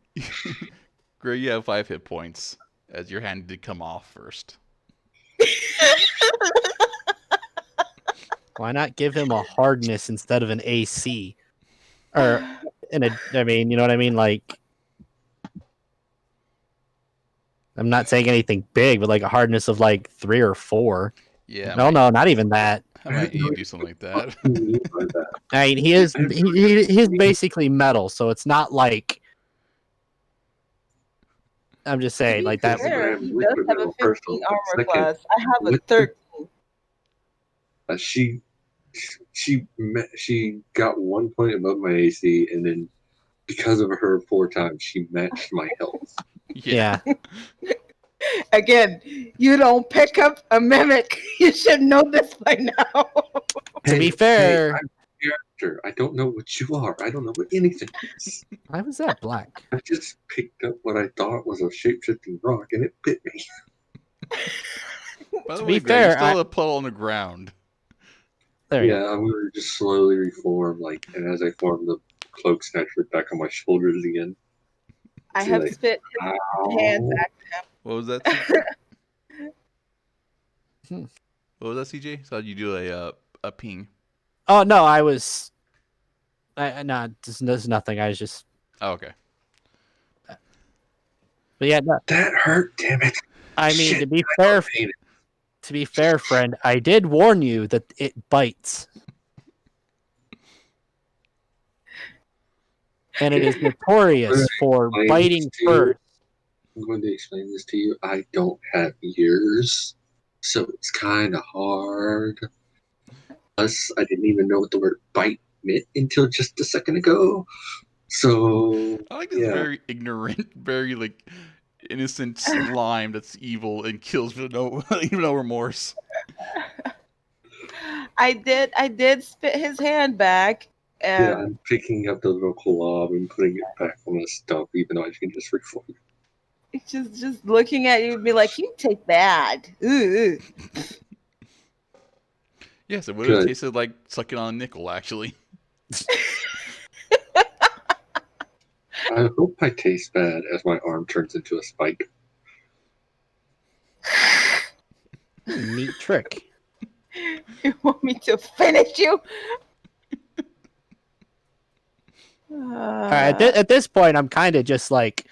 Gray, you have 5 hit points as your hand did come off first. Why not give him a hardness instead of an AC? Or I mean, you know what I mean? Like, I'm not saying anything big, but like a hardness of like 3 or 4. Yeah. No, not even that. I might need to do something like that. What do you mean by that? I mean, he's basically metal, so it's not like. I'm just saying, like that. Fair, he does Liquid have a metal, first 15 of all. armor Second, class. I have a what- 13. She got 1 point above my AC, and then because of her 4 times, she matched my health. Yeah. Again, you don't pick up a mimic. You should know this by now. To be fair- I'm a character. I don't know what you are. I don't know what anything is. Why was that black? I just picked up what I thought was a shape-shifting rock, and it bit me. By the To way, be Gray, fair, you're still a puddle on the ground. There you go. Yeah, we were just slowly reform, and as I formed, the cloak snatched back on my shoulders again. I have Like, spit his hands ow. back. What was that? CJ? Hmm. What was that, CJ? So you do a ping. Oh no, I was. No, there's nothing. I was just. Oh, okay. But yeah, no, That hurt, damn it. I mean Shit, to be I fair, hate it. friend, I did warn you that it bites, and it is notorious for Explain biting this to you. first. I'm going to explain this to you. I don't have ears, so it's kind of hard. Plus, I didn't even know what the word bite meant until just a second ago. So, I like this yeah. very ignorant, very like innocent slime that's evil and kills with no even no remorse. I did spit his hand back. And Yeah, I'm picking up the little glob and putting it back on the stump, even though I can just reform it. it's just looking at you and be like, you take that. Ooh. Yes, it would have Good. tasted like sucking on a nickel, actually. I hope I taste bad as my arm turns into a spike. Neat trick. You want me to finish you? At this point, I'm kind of just like,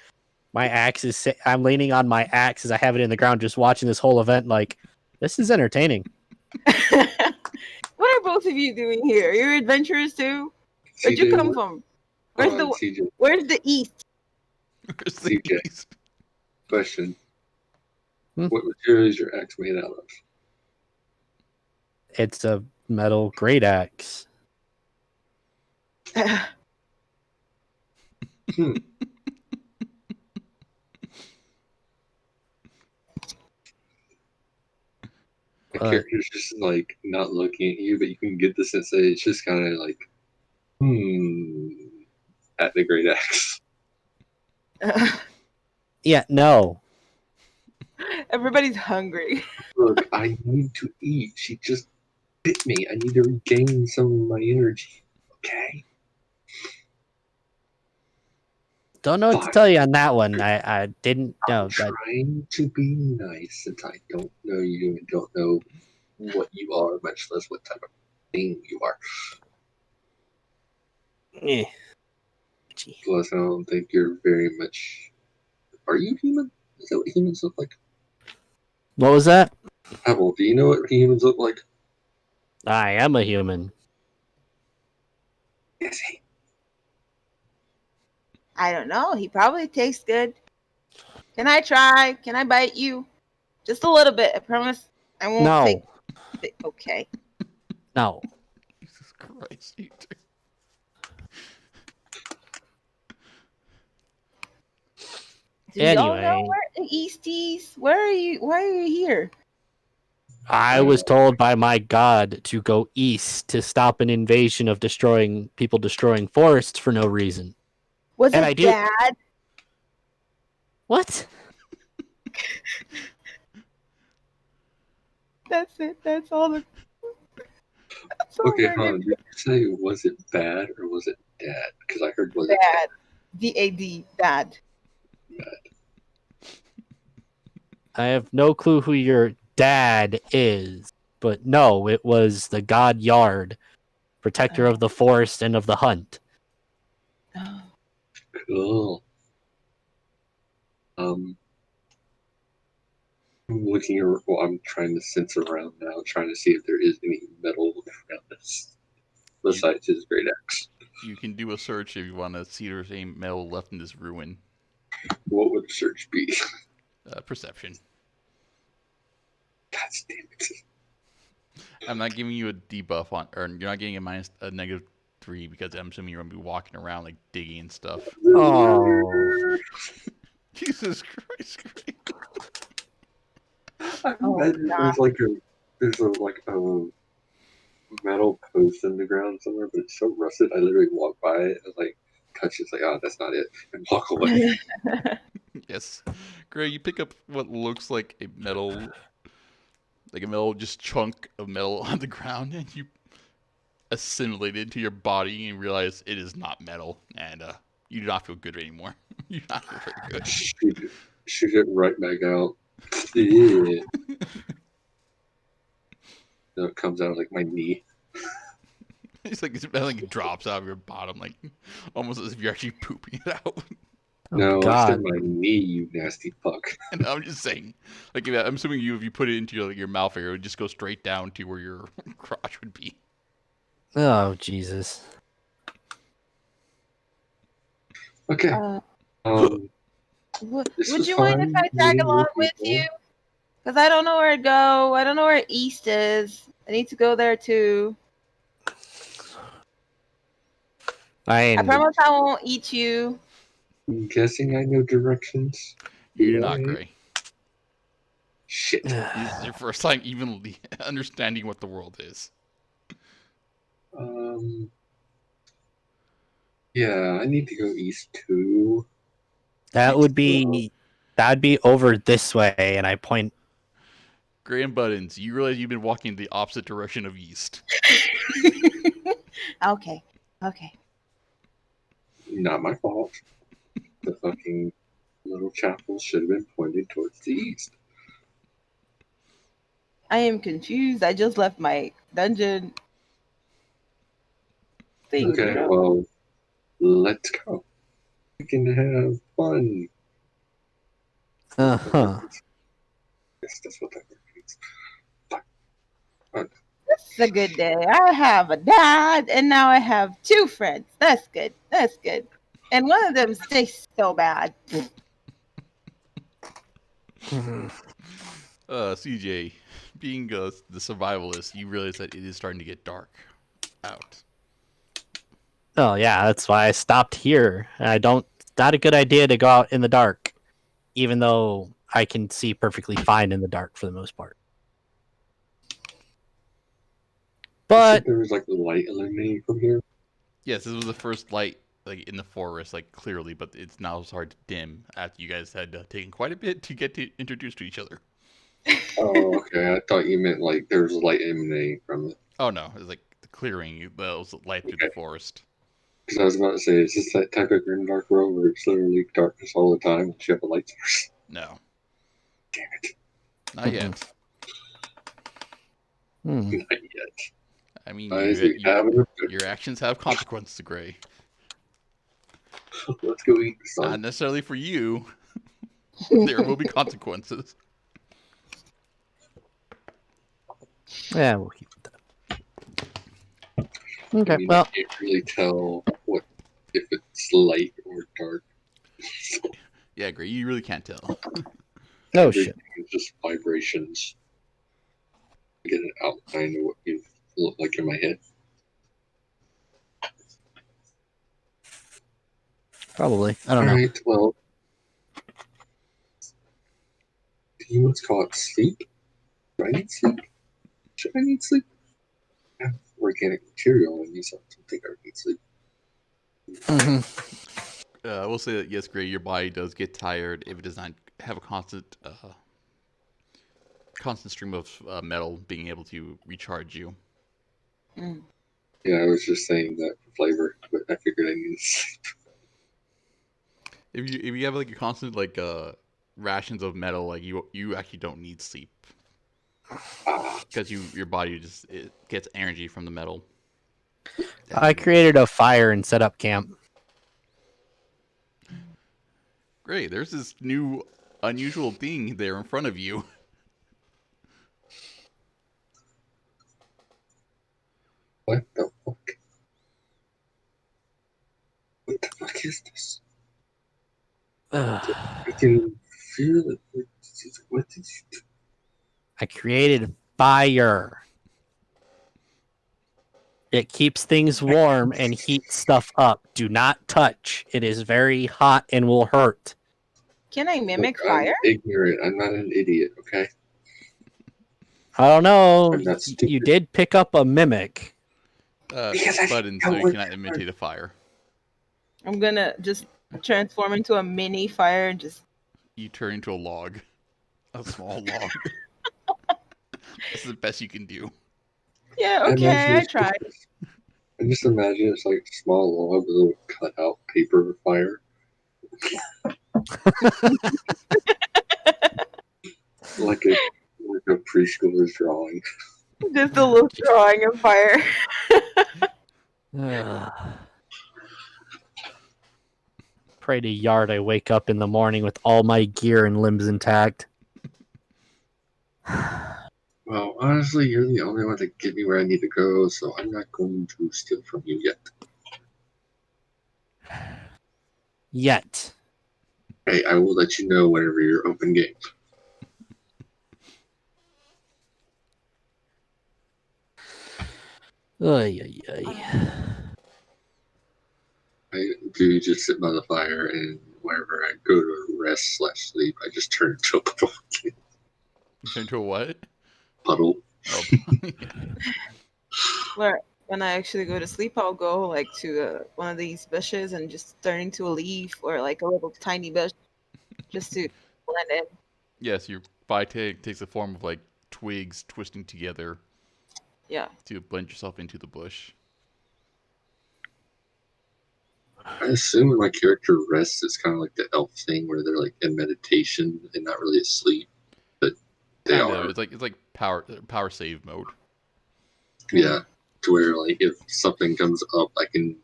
my axe is. I'm leaning on my axe as I have it in the ground, just watching this whole event. Like, this is entertaining. What are both of you doing here? You're adventurers too? Where'd you CJ, come what- from? hold on, CJ, Where's the east? Where's the CJ. east? question. Hmm? What material is your axe made out of? It's a metal great axe. Hmm. The character's just like not looking at you, but you can get the sense that it's just kind of like, at the great axe. Yeah, no. Everybody's hungry. Look, I need to eat. She just bit me. I need to regain some of my energy. Okay. Don't know what to tell you on that one. I didn't know I'm that. trying to be nice since I don't know you and don't know what you are, much less what type of thing you are. Eh. Gee. Plus, I don't think you're very much. Are you human? Is that what humans look like? What was that? Pebble, do you know what humans look like? I am a human. Is he? I don't know. He probably tastes good. Can I try? Can I bite you? Just a little bit. I promise. I won't No. take. Okay. No. Jesus Christ, you two. Do y'all know Anyway. where the Easties? Where are you? Why are you here? I was told by my god to go east to stop an invasion of people destroying forests for no reason. Was And it I do- Dad? What? That's it. That's all. That's all Okay, we're huh? gonna Did you say was it bad or was it dad? Because I heard was do. it Dad. DAD. Dad. I have no clue who your dad is, but no, it was the god Yard, protector of the forest and of the hunt. Oh. cool? I'm looking around. Well, I'm trying to sense around now, trying to see if there is any metal around this besides his great axe. You can do a search if you want to see if there's any metal left in this ruin. What would the search be? Perception. God damn it! I'm not giving you a debuff on, or you're not getting a -3 because I'm assuming you're gonna be walking around like digging and stuff. Oh. Jesus Christ! I Oh, imagine God. there's a metal post in the ground somewhere, but it's so rusted. I literally walk by it and like touch it, it's like, oh, that's not it, and walk away. Yes, Gray, you pick up what looks like a metal just chunk of metal on the ground, and you assimilate it into your body and realize it is not metal, and you do not feel good anymore. You do not feel very good. Shoot it right back out. Yeah. Then it comes out like my knee. It's like it drops out of your bottom, like almost as if you're actually pooping it out. Oh, No, I God. said my knee, you nasty fuck. And I'm just saying, like I'm assuming if you put it into your mouth area, it would just go straight down to where your crotch would be. Oh, Jesus. Okay. Would This would was you mind if fun I tag meeting along new with people. you? Because I don't know where to go. I don't know where East is. I need to go there too. I I promise I won't eat you. I'm guessing I know directions. You do not, Right. Gray. Shit. This is your first time even understanding what the world is. Yeah, I need to go east too. that'd be over this way, and I point. Gray and Buttons, you realize you've been walking the opposite direction of east. Okay. Okay. Not my fault. The fucking little chapel should have been pointed towards the east. I am confused. I just left my dungeon thing. Okay, well, let's go. We can have fun. Uh-huh. Yes, that's what that means. This is a good day. I have a dad, and now I have two friends. That's good. That's good. And one of them stinks so bad. CJ, being the survivalist, you realize that it is starting to get dark out. Oh, yeah, that's why I stopped here. Not a good idea to go out in the dark, even though I can see perfectly fine in the dark for the most part. You But said there was like the light illuminating from here. Yes, this was the first light like in the forest, like clearly, but it's now hard to dim after you guys had taken quite a bit to get to introduced to each other. Oh, okay. I thought you meant like there was light emanating from it. Oh no, it's like the clearing, but it was light through the Okay. forest. Because I was about to say, is this that type of grim dark world where it's literally darkness all the time and you have a light source? No, Damn it. not yet. hmm. Not yet. I mean, I see. your actions have consequences, Gray. Let's go eat the Not sun. necessarily for you. There will be consequences. Yeah, we'll keep it that. Okay, I mean, well, I can't really tell if it's light or dark. Yeah, Gray, you really can't tell. no Everything shit. is just vibrations. I get an outline of what you look like in my head. Probably. I don't know. Alright, well. Humans call it sleep. Right? Sleep? I need sleep. I have organic material in me, so I don't think I need sleep. I will say that yes, Gray, your body does get tired if it does not have a constant stream of metal being able to recharge you. Mm. Yeah, I was just saying that for flavor, but I figured I needed sleep. If you have like a constant like rations of metal, like you actually don't need sleep because your body just it gets energy from the metal. I created a fire and set up camp. Great, there's this new unusual thing there in front of you. What the fuck? What the fuck is this? I can feel it. What did you do? I created fire. It keeps things warm and heats stuff up. Do not touch. It is very hot and will hurt. Can I mimic Look, fire? I'm ignorant. I'm not an idiot, okay? I don't know. I'm not You stupid. did pick up a mimic. Because I Button, know so you what- cannot imitate a fire. I'm gonna just transform into a mini fire and just You turn into a log, a small log. That's the best you can do. yeah, I okay, imagine I it's tried. just- I just imagine it's like a small log with a little cut out paper fire. like a preschooler's drawing. Just a little drawing of fire. Pray to Yard I wake up in the morning with all my gear and limbs intact. Well, honestly, you're the only one to get me where I need to go, so I'm not going to steal from you yet. Yet. Hey, I will let you know whenever you're open game. Ay, ay, ay. I do just sit by the fire, and whenever I go to rest / sleep, I just turn into a puddle. You turn into a what? puddle. Oh, Where when I actually go to sleep, I'll go like to one of these bushes and just turn into a leaf or like a little tiny bush, just to blend in. yes, your body takes the form of like twigs twisting together Yeah. to blend yourself into the bush. I assume when my character rests, it's kind of like the elf thing where they're like in meditation and not really asleep, but they Kind are. of. It's like power save mode. Yeah, to where like if something comes up, I can.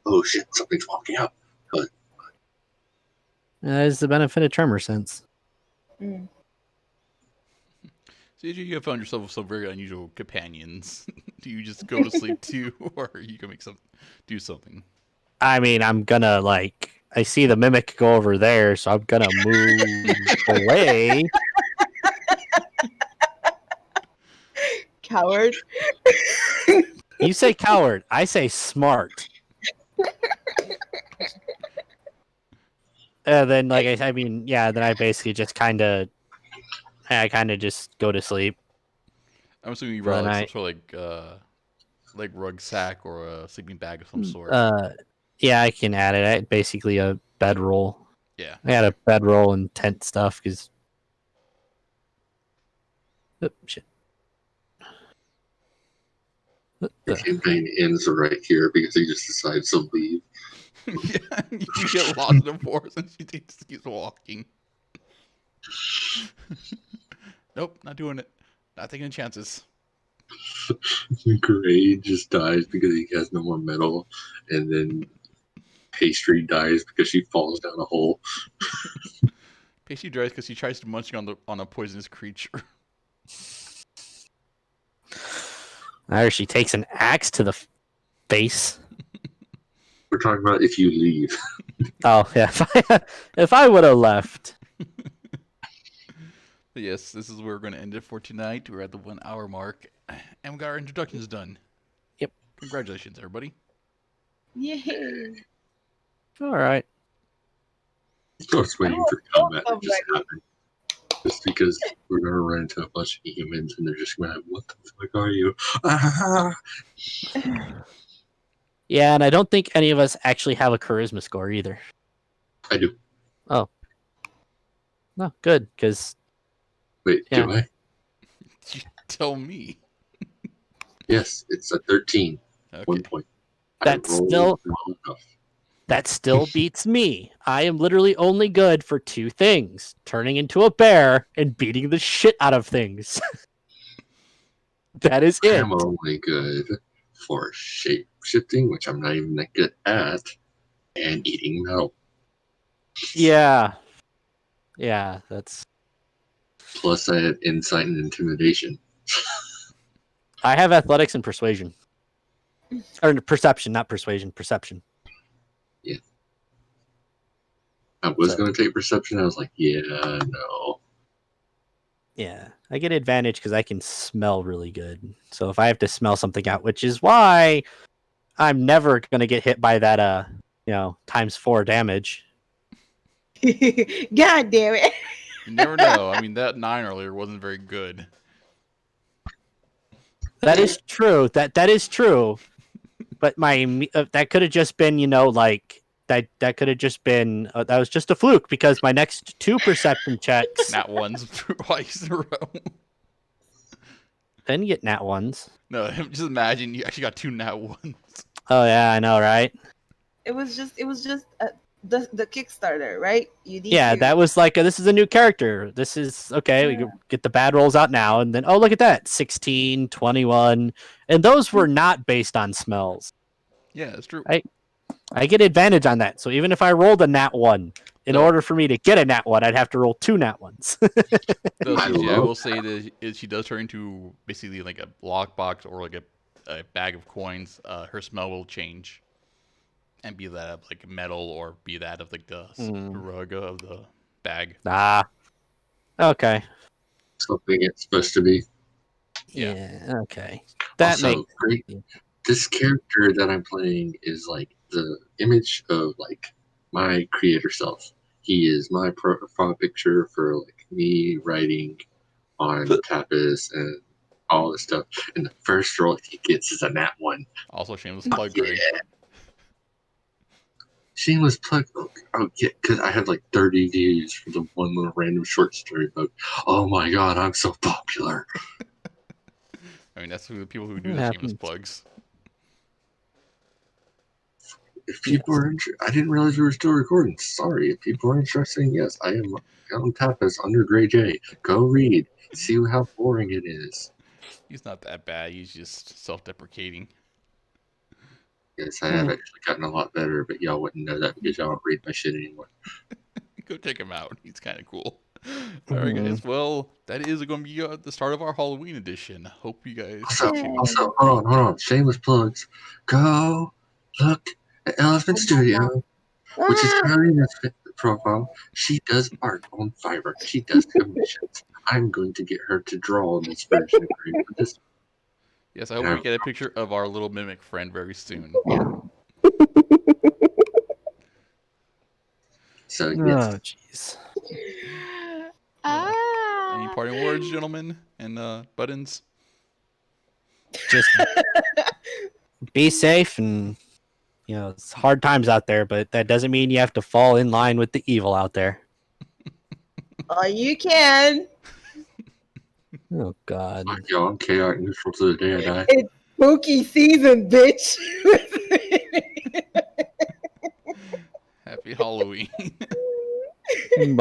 Oh shit! Something's walking up. That is the benefit of tremor sense. Mm. So you have found yourself with some very unusual companions. Do you just go to sleep too, or you can do something? I mean, I'm gonna like. I see the mimic go over there, so I'm gonna move away. Coward. You say coward. I say smart. Then, like I mean, yeah. Then I basically just I kind of just go to sleep. I'm assuming you For the brought like some night. sort of like rucksack or a sleeping bag of some sort. Yeah, I can add it. Basically a bedroll. Yeah. I had a bedroll and tent stuff because. Oh, shit. The campaign ends right here because he just decides to leave. Yeah, you get lost in the forest and she just keeps walking. Nope, not doing it. Not taking chances. Gray just dies because he has no more metal, and then Pastry dies because she falls down a hole. Pacey dies because he tries to munch on a poisonous creature. Or she takes an axe to the face. We're talking about if you leave. Oh yeah, if I would have left. But yes, this is where we're going to end it for tonight. We're at the 1 hour mark, and we got our introductions done. Yep. Congratulations, everybody. Yay. All right. I was waiting for combat to just happen. Just because we're gonna run into a bunch of humans and they're just gonna have, what the fuck are you? Ah! Yeah, and I don't think any of us actually have a charisma score either. I do. No, good, because Wait, Yeah. do I? You tell me. Yes, it's a 13. Okay. 1 point. That's I rolled still- well enough. that still beats me. I am literally only good for 2 things: turning into a bear and beating the shit out of things. That is it. I'm only good for shape shifting, which I'm not even that good at, and eating metal. Yeah. Yeah, that's. Plus, I had insight and intimidation. I have athletics and persuasion. Or perception, not persuasion, perception. I was So- going to take perception. I was like, yeah, no. Yeah, I get advantage because I can smell really good. So if I have to smell something out, which is why I'm never gonna get hit by that times 4 damage. God damn it. You never know. I mean, that 9 earlier wasn't very good. That is true. That is true. But that could have just been, that could have just been that was just a fluke because my next 2 perception checks Nat ones twice in a row. then you get nat ones. No, just imagine you actually got 2 nat ones. Oh yeah, I know, right? It was just the Kickstarter, right? You need Yeah, to- that was like this is a new character. This is okay. We Yeah. can get the bad rolls out now, and then look at that, 16, 21, and those were not based on smells. Yeah, that's true. I get advantage on that. So even if I rolled a nat 1, in So- order for me to get a nat 1, I'd have to roll 2 nat 1s. Though, I CG, I love will say that if she does turn into basically like a lockbox or like a bag of coins, her smell will change. And be that of like metal or be that of like the rug of the bag. Okay. Something it's supposed to be. Yeah. Okay. That Also, makes great. This character that I'm playing is like the image of like my creator self. He is my profile picture for like me writing on Tapas and all this stuff. And the first roll he gets is a nat 1. Also, shameless plug, Greg. Shameless plug. Oh yeah, because I had like 30 views for the one little random short story about. Oh my god, I'm so popular. I mean, that's who the people who do It the shameless happens. plugs. If people are I didn't realize we were still recording. Sorry. If people are interested, yes, I am on Tapas under Grey J. Go read. See how boring it is. He's not that bad. He's just self-deprecating. Yes, I have actually gotten a lot better, but y'all wouldn't know that because y'all don't read my shit anymore. Go check him out. He's kind of cool. All right, guys. Well, that is going to be the start of our Halloween edition. Hope you guys. Also, hold on. Shameless plugs. Go look at Elephant Studio, which is Carolina's profile. She does art on Fiverr. She does commissions. I'm going to get her to draw on this version of Green for this. Yes, I hope we get a picture of our little mimic friend very soon. So Oh, yes, Ah. Any parting words, gentlemen and buttons? just be safe, and it's hard times out there, but that doesn't mean you have to fall in line with the evil out there. Oh, you can. Oh God. fuck y'all, I'm chaotic neutral to the day I die. Spooky season, bitch. Happy Halloween. Bye.